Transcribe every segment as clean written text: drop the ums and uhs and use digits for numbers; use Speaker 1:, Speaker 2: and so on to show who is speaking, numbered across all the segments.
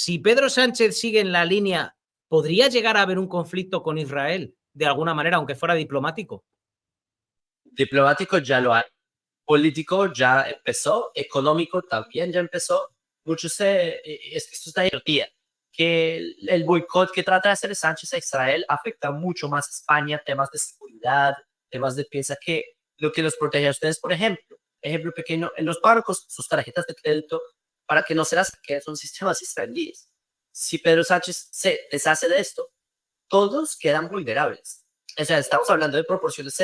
Speaker 1: si Pedro Sánchez sigue en la línea, ¿podría llegar a haber un conflicto con Israel de alguna manera, aunque fuera diplomático?
Speaker 2: Diplomático ya lo hay, político ya empezó, económico también ya empezó. Muchos es que esto está divertido, que el boicot que trata de hacer Sánchez a Israel afecta mucho más a España, temas de seguridad, temas de piensa que lo que los protege a ustedes, por ejemplo pequeño, en los barcos, sus tarjetas de crédito, para que no se las saquen, son sistemas israelíes. Si Pedro Sánchez se deshace de esto, todos quedan vulnerables. O sea, estamos hablando de proporciones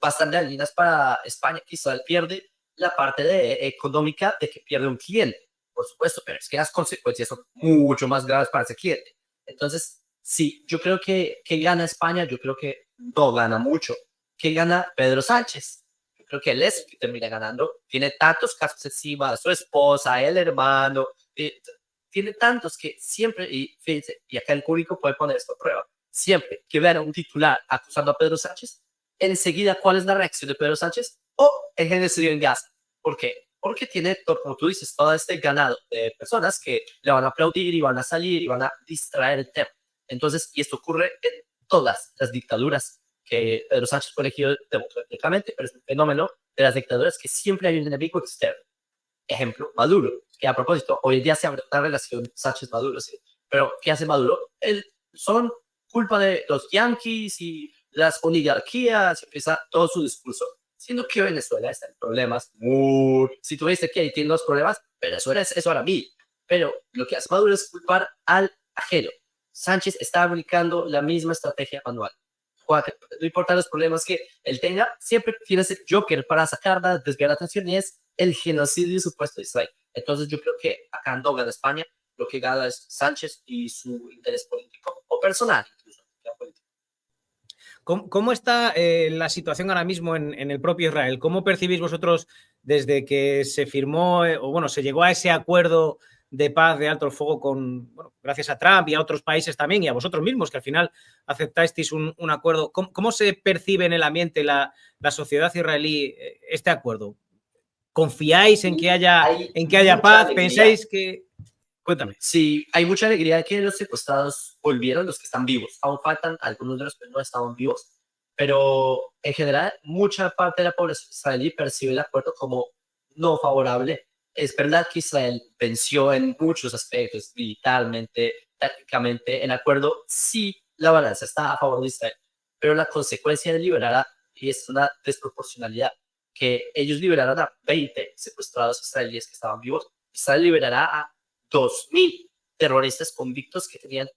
Speaker 2: bastante dañinas para España, que Israel pierde la parte económica de que pierde un cliente, por supuesto, pero es que las consecuencias son mucho más graves para ese cliente. Entonces, sí, yo creo que gana España, yo creo que no gana mucho. ¿Qué gana Pedro Sánchez? Yo creo que él es el que termina ganando. Tiene tantos casos encima, su esposa, el hermano, tiene tantos que siempre, y fíjense, y acá el público puede poner esto a prueba, siempre que vean un titular acusando a Pedro Sánchez, enseguida, ¿cuál es la reacción de Pedro Sánchez? El genocidio en Gaza. ¿Por qué? Porque tiene, como tú dices, todo este ganado de personas que le van a aplaudir y van a salir y van a distraer el tema. Entonces, y esto ocurre en todas las dictaduras que Pedro Sánchez fue elegido democráticamente, pero es un fenómeno de las dictaduras que siempre hay un enemigo externo. Ejemplo, Maduro, que a propósito, hoy en día se abre una relación Sánchez-Maduro, ¿sí? Pero ¿qué hace Maduro? Son culpa de los yanquis y las oligarquías, empieza todo su discurso, siendo que Venezuela está en problemas. Si tú dices que ahí tiene dos problemas, Venezuela es eso ahora mí. Pero lo que hace Maduro es culpar al ajeno. Sánchez está aplicando la misma estrategia manual. No importa los problemas que él tenga, siempre tiene ese Joker para sacarla, desviar la atención, y es el genocidio supuesto de Israel. Entonces yo creo que acá no gana España, lo que gana es Sánchez y su interés político o personal, incluso.
Speaker 1: ¿Cómo está la situación ahora mismo en el propio Israel? ¿Cómo percibís vosotros desde que se firmó, o bueno, se llegó a ese acuerdo de paz de alto el fuego gracias a Trump y a otros países también, y a vosotros mismos, que al final aceptasteis un acuerdo? ¿Cómo se percibe en el ambiente la sociedad israelí este acuerdo? ¿Confiáis en que haya paz?
Speaker 2: Alegría.
Speaker 1: ¿Pensáis que...? Cuéntame.
Speaker 2: Sí, hay mucha alegría de que los secuestrados volvieron, los que están vivos. Aún faltan algunos de los que no estaban vivos, pero en general mucha parte de la población israelí percibe el acuerdo como no favorable. Es verdad que Israel venció en muchos aspectos, militarmente, tácticamente. En acuerdo, sí, la balanza está a favor de Israel, pero la consecuencia de liberar y es una desproporcionalidad, que ellos liberaran a 20 secuestrados israelíes que estaban vivos. Israel liberará a 2.000 terroristas convictos que tenían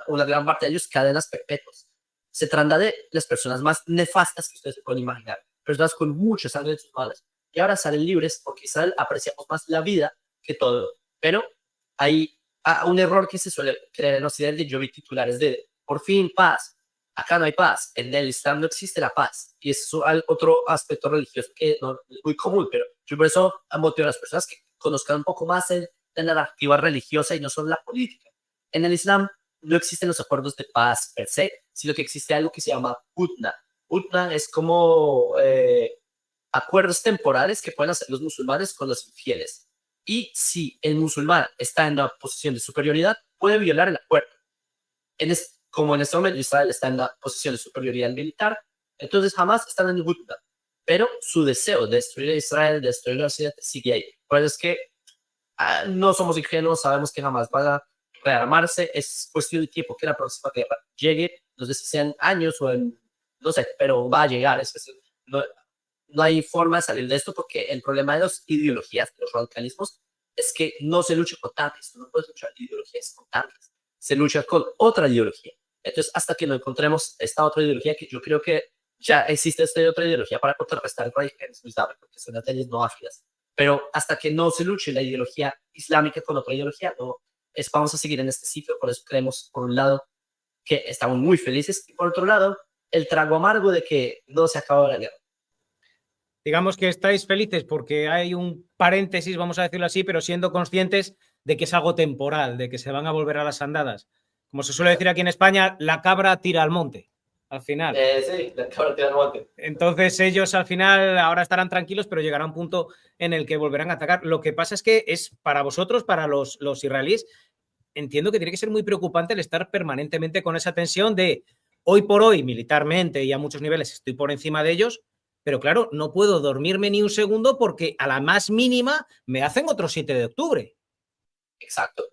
Speaker 2: una gran parte de ellos cadenas perpetuas. Se trata de las personas más nefastas que ustedes se pueden imaginar, personas con mucha sangre en sus manos, y ahora salen libres porque Israel apreciamos más la vida que todo. Pero hay un error que se suele creer en Occidente. Yo vi titulares de por fin paz. Acá no hay paz. En el Islam no existe la paz. Y es otro aspecto religioso que no es muy común, pero yo por eso motivo a las personas que conozcan un poco más la narrativa religiosa y no solo la política. En el Islam no existen los acuerdos de paz per se, sino que existe algo que se llama Hudna. Hudna es como acuerdos temporales que pueden hacer los musulmanes con los infieles. Y si el musulmán está en una posición de superioridad, puede violar el acuerdo. Como en este momento Israel está en una posición de superioridad militar, entonces jamás están en Hudna. Pero su deseo de destruir a Israel, de destruir a Occidente, sigue ahí. Pues es que no somos ingenuos, sabemos que jamás van a rearmarse, es cuestión de tiempo que la próxima guerra llegue, no sé si sean años o no sé, pero va a llegar. No hay forma de salir de esto, porque el problema de las ideologías, de los radicalismos, es que no se lucha con tanques, no puedes luchar ideologías con tanques, se lucha con otra ideología. Entonces, hasta que no encontremos esta otra ideología, que yo creo que ya existe esta otra ideología para contrarrestar el radicalismo islámico, porque son leyes no ágiles, pero hasta que no se luche la ideología islámica con otra ideología, no vamos a seguir en este sitio. Por eso creemos, por un lado, que estamos muy felices, y por otro lado, el trago amargo de que no se acabó la guerra.
Speaker 1: Digamos que estáis felices porque hay un paréntesis, vamos a decirlo así, pero siendo conscientes de que es algo temporal, de que se van a volver a las andadas. Como se suele decir aquí en España, la cabra tira al monte, al final.
Speaker 2: Sí, la cabra tira al monte.
Speaker 1: Entonces ellos al final ahora estarán tranquilos, pero llegará un punto en el que volverán a atacar. Lo que pasa es que es para vosotros, para los israelíes, entiendo que tiene que ser muy preocupante el estar permanentemente con esa tensión de hoy por hoy, militarmente y a muchos niveles estoy por encima de ellos, pero claro, no puedo dormirme ni un segundo porque a la más mínima me hacen otro 7 de octubre.
Speaker 2: Exacto.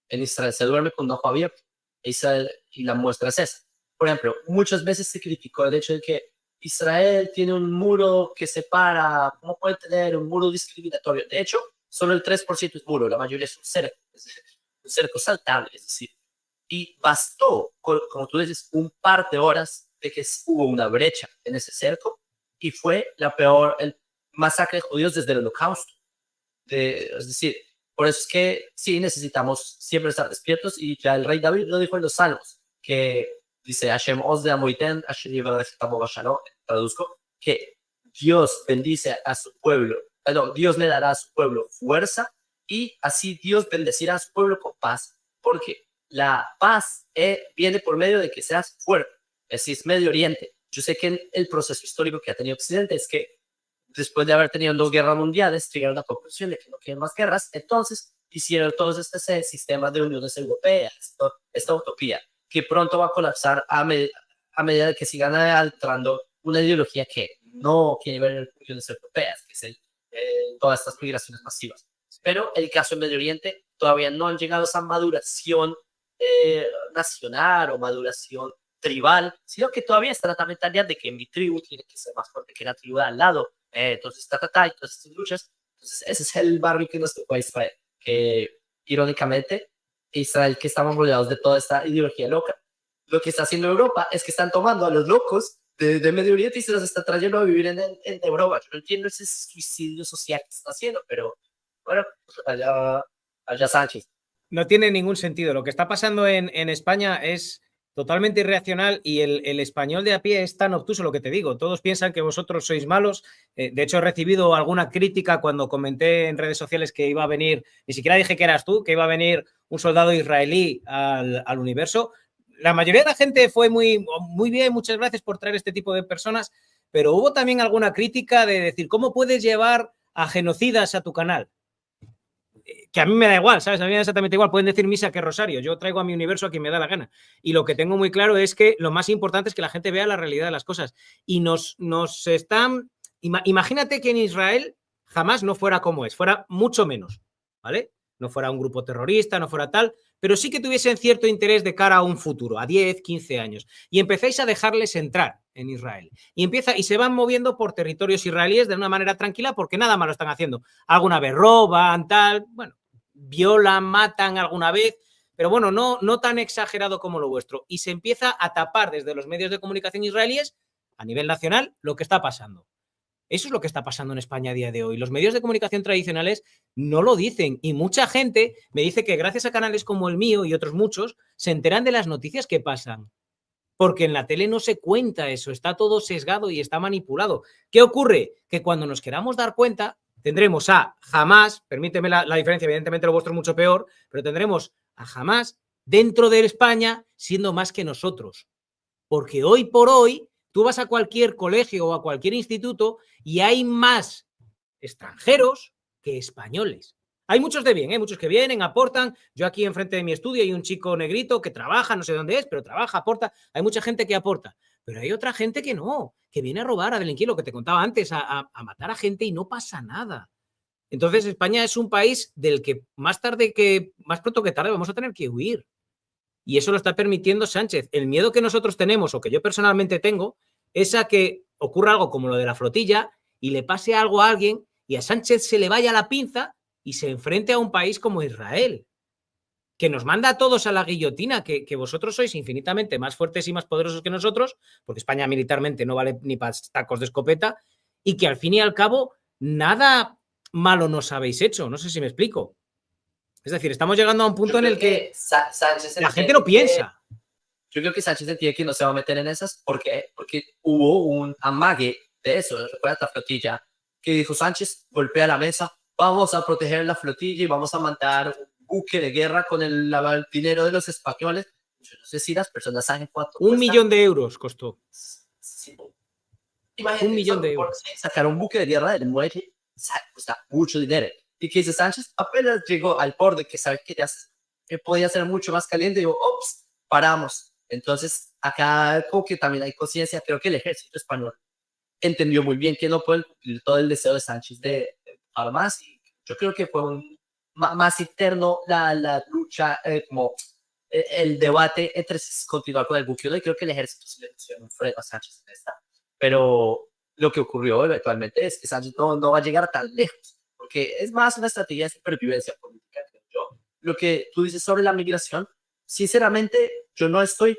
Speaker 2: En Israel se duerme con un ojo abierto. Israel, y la muestra es esa. Por ejemplo, muchas veces se criticó el hecho de que Israel tiene un muro que separa, ¿cómo puede tener un muro discriminatorio? De hecho, solo el 3% es muro, la mayoría es un cerco saltable, es decir, y bastó, como tú dices, un par de horas de que hubo una brecha en ese cerco y fue el masacre de judíos desde el Holocausto. Es decir, por eso es que sí necesitamos siempre estar despiertos y ya el rey David lo dijo en los Salmos, que dice, Hashem os de amoiten, Hashem traduzco, que Dios bendice a su pueblo, no, Dios le dará a su pueblo fuerza y así Dios bendecirá a su pueblo con paz, porque la paz viene por medio de que seas fuerte. Así es Medio Oriente. Yo sé que el proceso histórico que ha tenido Occidente es que después de haber tenido 2 guerras mundiales, llegaron a la conclusión de que no quieren más guerras, entonces hicieron todos estos sistemas de uniones europeas, esta utopía, que pronto va a colapsar a medida que sigan adentrando una ideología que no quiere ver uniones europeas, que es todas estas migraciones masivas. Pero el caso en Medio Oriente todavía no han llegado a esa maduración nacional o maduración tribal, sino que todavía está la mentalidad de que mi tribu tiene que ser más fuerte que la tribu de al lado. Entonces, y todas estas luchas. Entonces, ese es el barrio que nos tocó a Israel. Que, irónicamente, Israel, que estamos rodeados de toda esta ideología loca, lo que está haciendo Europa es que están tomando a los locos de Medio Oriente y se los está trayendo a vivir en Europa. Yo no entiendo ese suicidio social que están haciendo, pero bueno, allá Sánchez.
Speaker 1: No tiene ningún sentido. Lo que está pasando en España es totalmente irracional y el español de a pie es tan obtuso, lo que te digo. Todos piensan que vosotros sois malos. De hecho, he recibido alguna crítica cuando comenté en redes sociales que iba a venir, ni siquiera dije que eras tú, que iba a venir un soldado israelí al universo. La mayoría de la gente fue muy bien, muchas gracias por traer este tipo de personas, pero hubo también alguna crítica de decir, ¿cómo puedes llevar a genocidas a tu canal? Que a mí me da igual, ¿sabes? A mí me da exactamente igual. Pueden decir misa que rosario. Yo traigo a mi universo a quien me da la gana. Y lo que tengo muy claro es que lo más importante es que la gente vea la realidad de las cosas. Y nos están... Imagínate que en Israel jamás no fuera como es, fuera mucho menos, ¿vale? No fuera un grupo terrorista, no fuera tal, pero sí que tuviesen cierto interés de cara a un futuro, a 10, 15 años. Y empecéis a dejarles entrar en Israel. Y se van moviendo por territorios israelíes de una manera tranquila porque nada malo están haciendo. Alguna vez roban, tal, bueno, violan, matan alguna vez, pero bueno, no tan exagerado como lo vuestro. Y se empieza a tapar desde los medios de comunicación israelíes, a nivel nacional, lo que está pasando. Eso es lo que está pasando en España a día de hoy. Los medios de comunicación tradicionales no lo dicen y mucha gente me dice que gracias a canales como el mío y otros muchos se enteran de las noticias que pasan. Porque en la tele no se cuenta eso, está todo sesgado y está manipulado. ¿Qué ocurre? Que cuando nos queramos dar cuenta, tendremos a Hamas, permíteme la diferencia, evidentemente lo vuestro es mucho peor, pero tendremos a Hamas dentro de España siendo más que nosotros. Porque hoy por hoy tú vas a cualquier colegio o a cualquier instituto y hay más extranjeros que españoles. Hay muchos de bien, muchos que vienen, aportan. Yo aquí enfrente de mi estudio hay un chico negrito que trabaja, no sé dónde es, pero trabaja, aporta. Hay mucha gente que aporta, pero hay otra gente que no, que viene a robar, a delinquir, lo que te contaba antes, a matar a gente y no pasa nada. Entonces España es un país del que más pronto que tarde vamos a tener que huir. Y eso lo está permitiendo Sánchez. El miedo que nosotros tenemos, o que yo personalmente tengo, es a que ocurra algo como lo de la flotilla y le pase algo a alguien y a Sánchez se le vaya la pinza y se enfrente a un país como Israel, que nos manda a todos a la guillotina, que vosotros sois infinitamente más fuertes y más poderosos que nosotros, porque España militarmente no vale ni para tacos de escopeta, y que al fin y al cabo nada malo nos habéis hecho. No sé si me explico. Es decir, estamos llegando a un punto en el que la gente no piensa.
Speaker 2: Yo creo que Sánchez entiende que no se va a meter en esas. ¿Por qué? Porque hubo un amague de eso. Recuerda la flotilla que dijo Sánchez, golpea la mesa, vamos a proteger la flotilla y vamos a mandar un buque de guerra con el dinero de los españoles. Yo no sé si las personas saben cuánto
Speaker 1: cuesta. 1 millón de euros costó.
Speaker 2: Sí. Imagínate,
Speaker 1: 1 millón de euros.
Speaker 2: Sacar un buque de guerra del muelle cuesta mucho dinero. Y que dice Sánchez, apenas llegó al borde que sabe que ya que podía ser mucho más caliente, digo, ops, paramos. Entonces, acá como que también hay conciencia, creo que el ejército español entendió muy bien que no puede cumplir todo el deseo de Sánchez de armas, y yo creo que fue más interno la lucha, como el debate entre si continuar con el buque o no, y creo que el ejército se le pusieron un freno a Sánchez en esta. Pero lo que ocurrió eventualmente es que Sánchez no va a llegar tan lejos, porque es más una estrategia de supervivencia política, creo yo. Lo que tú dices sobre la migración, sinceramente, yo no estoy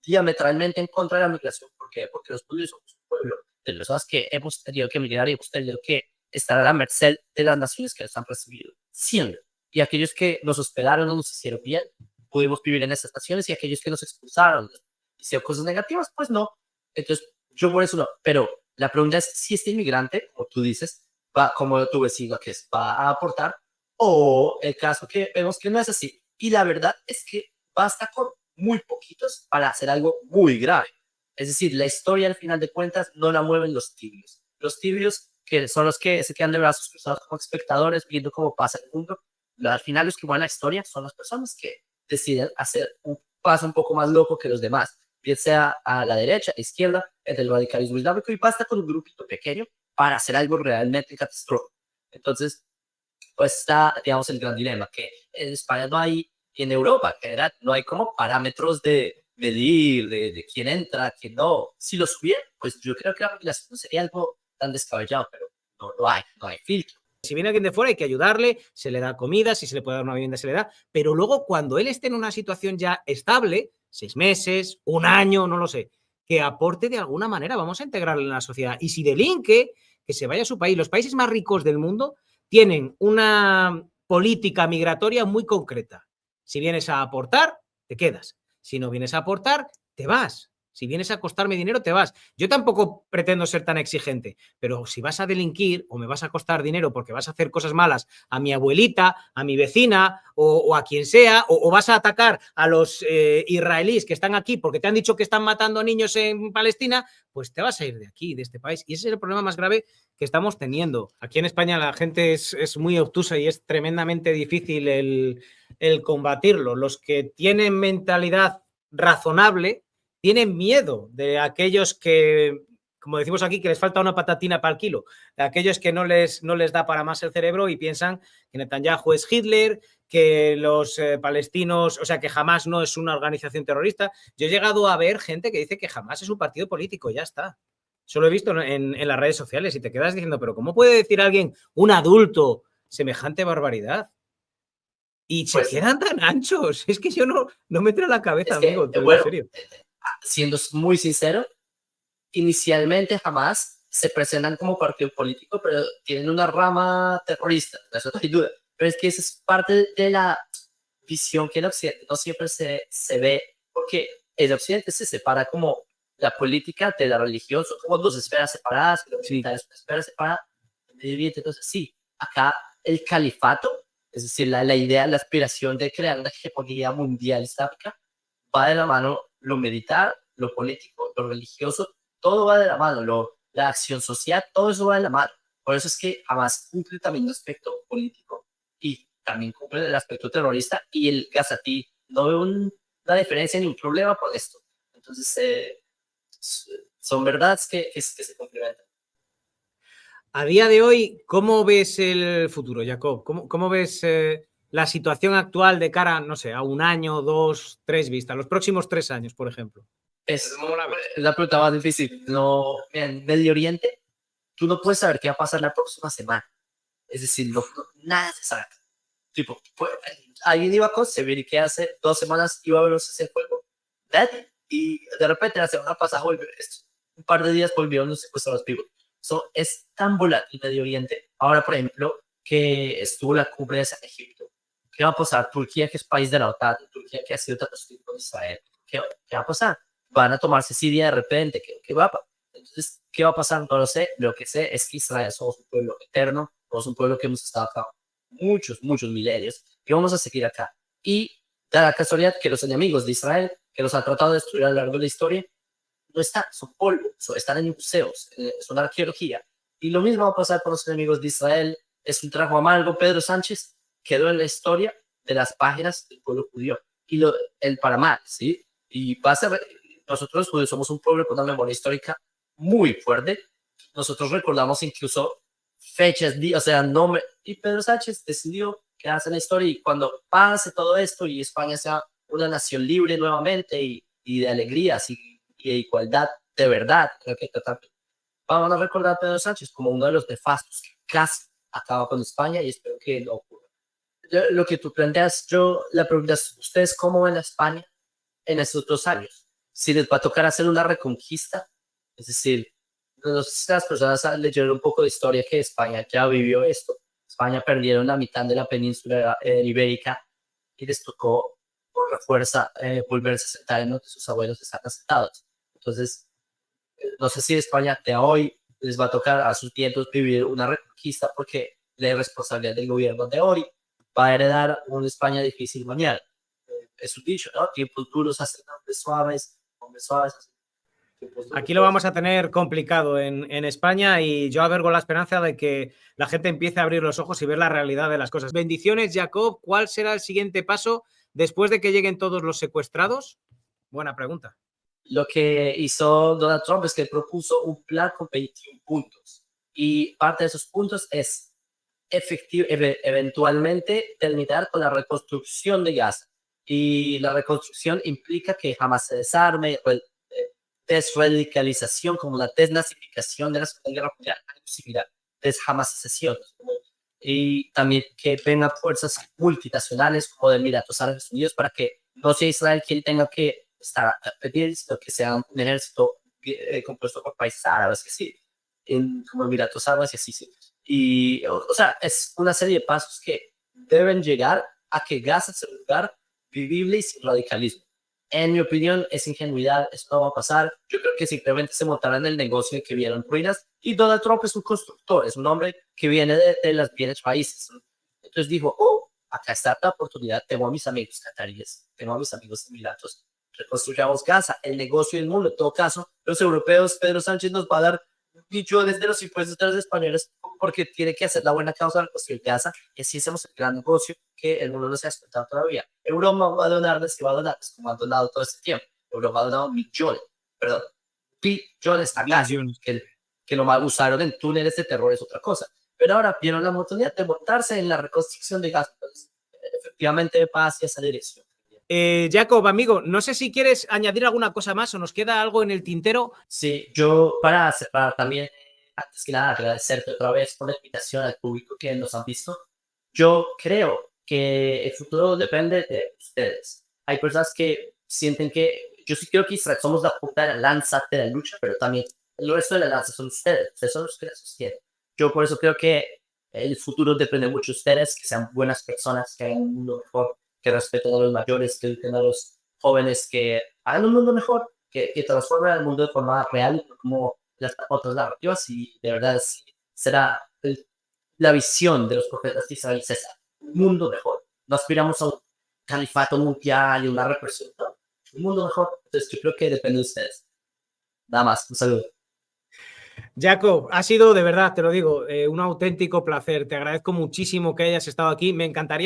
Speaker 2: diametralmente en contra de la migración. ¿Por qué? Porque los judíos somos un pueblo de personas que hemos tenido que migrar y hemos tenido que estar a la merced de las naciones que nos han recibido, siempre. Y aquellos que nos hospedaron no nos hicieron bien, pudimos vivir en esas naciones, y aquellos que nos expulsaron, hicieron cosas negativas, pues no. Entonces, yo por eso no. Pero la pregunta es si este inmigrante, o tú dices, va como tu vecino, que es, va a aportar, o el caso que vemos que no es así. Y la verdad es que basta con muy poquitos para hacer algo muy grave. Es decir, la historia al final de cuentas no la mueven los tibios. Los tibios, que son los que se quedan de brazos cruzados como espectadores viendo cómo pasa el mundo, al final los que mueven la historia son las personas que deciden hacer un paso un poco más loco que los demás, bien sea a la derecha, a la izquierda, entre el radicalismo islámico, y basta con un grupito pequeño para hacer algo realmente catastrófico. Entonces, pues está, digamos, el gran dilema, que en España no hay, y en Europa en general, no hay como parámetros de medir, de quién entra, quién no. Si los hubiera, pues yo creo que la migración no sería algo tan descabellado, pero no hay filtro.
Speaker 1: Si viene alguien de fuera hay que ayudarle, se le da comida, si se le puede dar una vivienda se le da, pero luego cuando él esté en una situación ya estable, 6 meses, un año, no lo sé, que aporte de alguna manera, vamos a integrarle en la sociedad. Y si delinque, que se vaya a su país. Los países más ricos del mundo tienen una política migratoria muy concreta. Si vienes a aportar, te quedas. Si no vienes a aportar, te vas. Si vienes a costarme dinero, te vas. Yo tampoco pretendo ser tan exigente, pero si vas a delinquir o me vas a costar dinero porque vas a hacer cosas malas a mi abuelita, a mi vecina o a quien sea, o vas a atacar a los israelíes que están aquí porque te han dicho que están matando a niños en Palestina, pues te vas a ir de aquí, de este país. Y ese es el problema más grave que estamos teniendo. Aquí en España la gente es muy obtusa y es tremendamente difícil el combatirlo. Los que tienen mentalidad razonable tienen miedo de aquellos que, como decimos aquí, que les falta una patatina para el kilo, de aquellos que no les da para más el cerebro y piensan que Netanyahu es Hitler, que los palestinos, o sea, que Hamas no es una organización terrorista. Yo he llegado a ver gente que dice que Hamas es un partido político, ya está. Eso lo he visto en las redes sociales y te quedas diciendo, pero ¿cómo puede decir alguien, un adulto, semejante barbaridad? Y se
Speaker 2: Pues
Speaker 1: quedan tan anchos. Es que yo no me trae la cabeza,
Speaker 2: es que,
Speaker 1: amigo, te lo digo en
Speaker 2: bueno,
Speaker 1: serio.
Speaker 2: siendo muy sincero, inicialmente jamás se presentan como partido político, pero tienen una rama terrorista, eso no hay duda. Pero es que esa es parte de la visión que en Occidente no siempre se ve, porque en Occidente se separa como la política de la religión, son como dos esferas separadas, y la militar es una esfera separada, el Medio Oriente. Entonces, sí, acá el califato, es decir, la idea, la aspiración de crear una hegemonía mundial islámica, va de la mano lo militar, lo político, lo religioso, todo va de la mano, la acción social, todo eso va de la mano. Por eso es que Hamas cumple también el aspecto político y también cumple el aspecto terrorista, y el Gazatí no veo una diferencia ni un problema por esto. Entonces, son verdades que se complementan.
Speaker 1: A día de hoy, ¿cómo ves el futuro, Jacob? ¿Cómo ves la situación actual de cara, no sé, a un año, dos, tres vistas, los próximos 3 años, por ejemplo?
Speaker 2: Es la pregunta más difícil. No, en Medio Oriente, tú no puedes saber qué va a pasar la próxima semana. Es decir, nada se sabe. Tipo, alguien iba a concebir que hace 2 semanas iba a haber un cese al fuego. Nadie. Y de repente la semana pasada volvió esto. Un par de días volvieron los secuestrados vivos. Es tan volátil Medio Oriente. Ahora, por ejemplo, que estuvo la cumbre de San Egipto. ¿Qué va a pasar? Turquía, que es país de la OTAN, Turquía, que ha sido tan hostil con Israel. ¿Qué va a pasar? ¿Van a tomarse Siria de repente? ¿Qué va a pasar? Entonces, ¿qué va a pasar? No lo sé. Lo que sé es que Israel somos un pueblo eterno, somos un pueblo que hemos estado acá muchos milenios, que vamos a seguir acá. Y da la casualidad que los enemigos de Israel, que los han tratado de destruir a lo largo de la historia, no están, son polvo, están en museos, son arqueología. Y lo mismo va a pasar con los enemigos de Israel. Es un trago amargo. Pedro Sánchez quedó en la historia de las páginas del pueblo judío. Y el para mal, ¿sí? Y nosotros los judíos somos un pueblo con una memoria histórica muy fuerte. Nosotros recordamos incluso fechas, o sea, nombre. Y Pedro Sánchez decidió quedarse en la historia y cuando pase todo esto y España sea una nación libre nuevamente y de alegrías y de igualdad de verdad, creo que vamos a recordar a Pedro Sánchez como uno de los nefastos que casi acaba con España y espero que no ocurra. Lo que tú planteas, la pregunta es, ¿ustedes cómo ven a España en estos 2 años? Si les va a tocar hacer una reconquista, es decir, no sé si las personas leyeron un poco de historia que España ya vivió esto. España perdieron la mitad de la península ibérica y les tocó por la fuerza volverse a sentar en donde sus abuelos están sentados. Entonces, no sé si España de hoy les va a tocar a sus tiempos vivir una reconquista porque la responsabilidad del gobierno de hoy va a heredar una España difícil mañana. Es un dicho, ¿no? Tiempos duros hacen hombres suaves hacen tiempos duros.
Speaker 1: Aquí lo vamos a tener complicado en España y yo albergo la esperanza de que la gente empiece a abrir los ojos y ver la realidad de las cosas. Bendiciones, Jacob. ¿Cuál será el siguiente paso después de que lleguen todos los secuestrados? Buena pregunta.
Speaker 2: Lo que hizo Donald Trump es que propuso un plan con 21 puntos y parte de esos puntos es eventualmente terminar con la reconstrucción de Gaza. Y la reconstrucción implica que jamás se desarme, desradicalización, como la desnazificación de la Segunda Guerra Mundial, desjamasización. Y también que vengan fuerzas multinacionales como de Emiratos Árabes Unidos para que no sea Israel quien tenga que estar pendiente, sino que sea un ejército compuesto por países árabes, que sí, como Emiratos Árabes y así, sí. Y, o sea, es una serie de pasos que deben llegar a que Gaza sea un lugar vivible y sin radicalismo. En mi opinión, es ingenuidad, esto no va a pasar. Yo creo que simplemente se montarán en el negocio de que vieron ruinas y Donald Trump es un constructor, es un hombre que viene de las bienes raíces. Entonces dijo, oh, acá está la oportunidad, tengo a mis amigos cataríes, tengo a mis amigos emiratos, reconstruyamos Gaza, el negocio del mundo. En todo caso, los europeos, Pedro Sánchez nos va a dar billones de los impuestos de los españoles porque tiene que hacer la buena causa de construir Gaza, y así hacemos el gran negocio que el mundo no se ha explicado todavía. Europa va a donarles, que va a donar, como han donado todo este tiempo. Europa ha donado billones a Gaza, que lo mal usaron en túneles de terror es otra cosa. Pero ahora vieron la oportunidad de montarse en la reconstrucción de Gaza. Entonces, efectivamente va hacia esa dirección.
Speaker 1: Jacob, amigo, no sé si quieres añadir alguna cosa más o nos queda algo en el tintero.
Speaker 2: Sí, yo para cerrar también, antes que nada, agradecerte otra vez por la invitación al público que nos han visto. Yo creo que el futuro depende de ustedes. Hay personas que sienten que yo sí creo que Israel somos la punta de la lanza de la lucha, pero también el resto de la lanza son ustedes son los que la sostienen. Yo por eso creo que el futuro depende mucho de ustedes, que sean buenas personas, que hagan un mundo mejor, que respeten a los mayores, que eduquen a los jóvenes, que hagan un mundo mejor, que transformen al mundo de forma real, como las otras narrativas, y de verdad será la visión de los profetas de Israel, es un mundo mejor. No aspiramos a un califato mundial y una represión, no, un mundo mejor. Entonces yo creo que depende de ustedes. Nada más, un saludo.
Speaker 1: Jacob, ha sido de verdad, te lo digo, un auténtico placer. Te agradezco muchísimo que hayas estado aquí. Me encantaría